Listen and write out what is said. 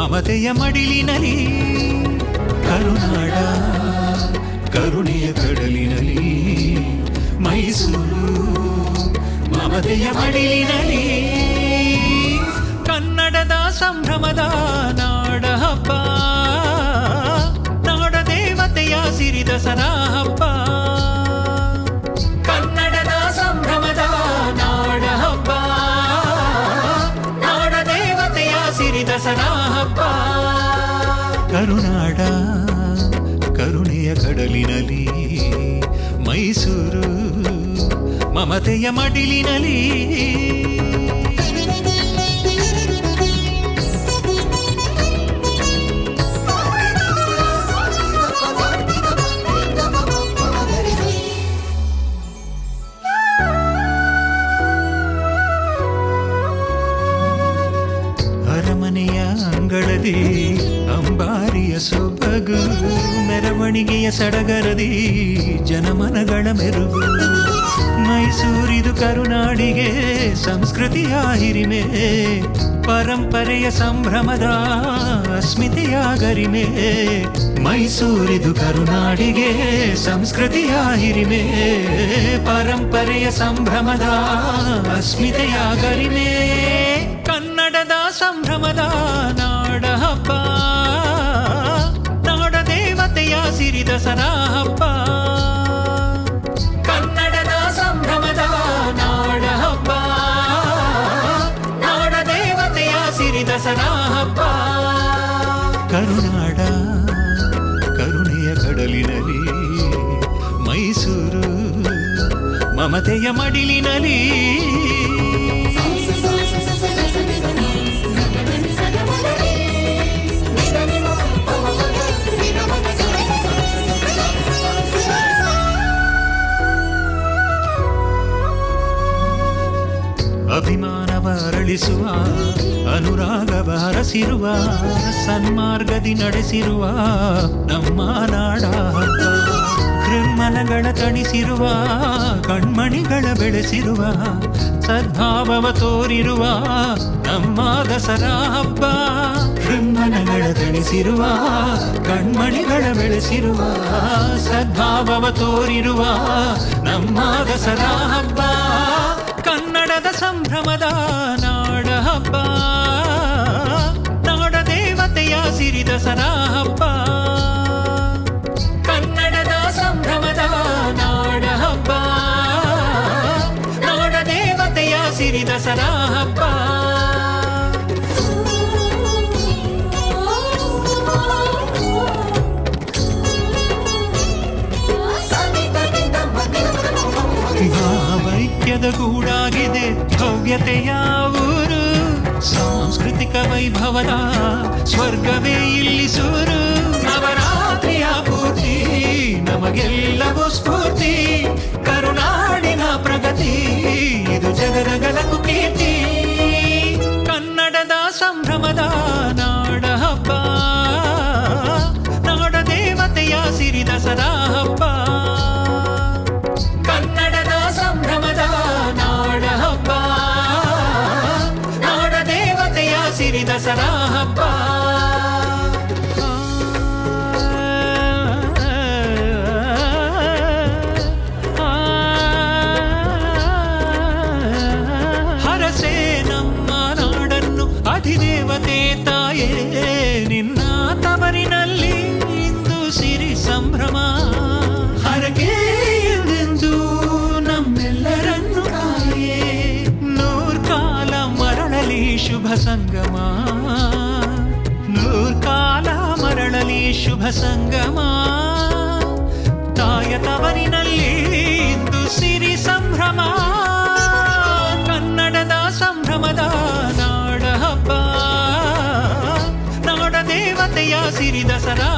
ಮಮತೆಯ ಮಡಿಲಿನಲಿ ಕರುನಾಡ ಕರುಣೆಯ ಕಡಲಿನಲಿ ಮೈಸೂರು ಮಮತೆಯ ಮಡಿಲಿನಲಿ ಕನ್ನಡದ ಸಂಭ್ರಮದ ನಾಡ ಹಬ್ಬ ನಾಡ ದೇವತೆಯ ಸಿರಿ ದಸರಾ ಹಬ್ಬ ಕನ್ನಡದ ಸಂಭ್ರಮದ ನಾಡ ಹಬ್ಬ ನಾಡ ದೇವತೆಯ ಸಿರಿ ದಸರಾ ಹಬ್ಬ ಕರುನಾಡ ಕರುಣೆಯ ಕಡಲಿನಲಿ ಮೈಸೂರು ಮಮತೆಯ ಮಡಿಲಿನಲಿ ಅರಮನೆಯ ಅಂಗಳದಿ ಅಂಬಾರಿಯ ಸೊಬಗು ಮೆರವಣಿಗೆಯ ಸಡಗರದಿ ಜನಮನಗಳ ಮೆರುಗು ಮೈಸೂರಿದು ಕರುನಾಡಿಗೆ ಸಂಸ್ಕೃತಿಯ ಹಿರಿಮೆ ಪರಂಪರೆಯ ಸಂಭ್ರಮದ ಅಸ್ಮಿತೆಯ ಗರಿಮೆ ಮೈಸೂರಿದು ಕರುನಾಡಿಗೆ ಸಂಸ್ಕೃತಿಯ ಹಿರಿಮೆ ಪರಂಪರೆಯ ಸಂಭ್ರಮದ ಅಸ್ಮಿತೆಯ ಗರಿಮೆ ಕನ್ನಡದ ಸಂಭ್ರಮದ ನಾಡ ಹಬ್ಬ ನಾಡ ದೇವತೆಯ ಸಿರಿ ದಸರಾ ಹಬ್ಬ ಕನ್ನಡದ ಸಂಭ್ರಮದ ನಾಡ ಹಬ್ಬ ನಾಡ ದೇವತೆಯ ಸಿರಿ ದಸರಾ ಹಬ್ಬ ಕರುನಾಡ ಕರುಣೆಯ ಕಡಲಿನಲಿ ಮೈಸೂರು ಮಮತೆಯ ಮಡಿಲಿನಲಿ ಅಭಿಮಾನವ ಅರಳಿಸುವ ಅನುರಾಗವ ಹರಸಿರುವ ಸನ್ಮಾರ್ಗದಿ ನಡೆಸಿರುವ ನಮ್ಮ ನಾಡ ಹಬ್ಬ ಹೃನ್ಮನಗಳ ತಣಿಸಿರುವ ಕಣ್ಮಣಿಗಳ ಬೆಳೆಸಿರುವ ಸದ್ಭಾವವ ತೋರಿರುವ ನಮ್ಮ ದಸರಾ ಹಬ್ಬ ಹೃನ್ಮನಗಳ ತಣಿಸಿರುವ ಕಣ್ಮಣಿಗಳ ಬೆಳೆಸಿರುವ ಸದ್ಭಾವವ ತೋರಿರುವ ನಮ್ಮ ದಸರಾ ಹಬ್ಬ ಕನ್ನಡದ ಸಂಭ್ರಮದ ನಾಡ ಹಬ್ಬ ನಾಡ ದೇವತೆಯ ಸಿರಿ ದಸರಾ ಹಬ್ಬ ಕನ್ನಡದ ಸಂಭ್ರಮದ ನಾಡ ಹಬ್ಬ ನಾಡ ದೇವತೆಯ ಸಿರಿ ದಸರಾ ಹಬ್ಬ ಭಾವೈಕ್ಯದ ಗೂಡಾಗಿದೆ ಭವ್ಯತೆಯ ಊರು ಸಾಂಸ್ಕೃತಿಕ ವೈಭವದ ಸ್ವರ್ಗವೇ ಇಲ್ಲಿ ಸೂರು ನವರಾತ್ರಿಯ ಪೂರ್ತಿ ನಮಗೆಲ್ಲವೂ ಸ್ಫೂರ್ತಿ ಕರುನಾಡಿನ ಪ್ರಗತಿ ಇದು ಜಗದಗಲಕು ಕೀರ್ತಿ ಕನ್ನಡದ ಸಂಭ್ರಮದ ನಾಡ ಹಬ್ಬ ನಾಡ ದೇವತೆಯ ಸಿರಿ ದಸರಾ ಹಬ್ಬ ಕನ್ನಡದ ಸಂಭ್ರಮದ ನಾಡ ಹಬ್ಬ ನಾಡ ದೇವತೆಯ ಸಿರಿ ದಸರಾ ಹಬ್ಬ ಹರಸೆ ನಮ್ಮ ನಾಡನ್ನು ಅಧಿದೇವತೆ ತಾಯೇ ನಿನ್ನ ತವರಿನಲ್ಲಿ ಇಂದು ಸಿರಿ ಸಂಭ್ರಮ ಹರಕೆ ನಮ್ಮೆಲ್ಲರನ್ನು ಕಾಯೇ ನೂರ್ಕಾಲ ಮರಳಲಿ ಶುಭ ಸಂಗಮ ನೂರ್ಕಾಲ ಮರಳಲಿ ಶುಭ ಸಂಗಮ ತಾಯ ತವರಿನಲ್ಲಿ ಇಂದು ಸಿರಿ ಸಂಭ್ರಮ ಕನ್ನಡದ ಸಂಭ್ರಮದ ನಾಡ ಹಬ್ಬ ನಾಡ ದೇವತೆಯ ಸಿರಿ ದಸರಾ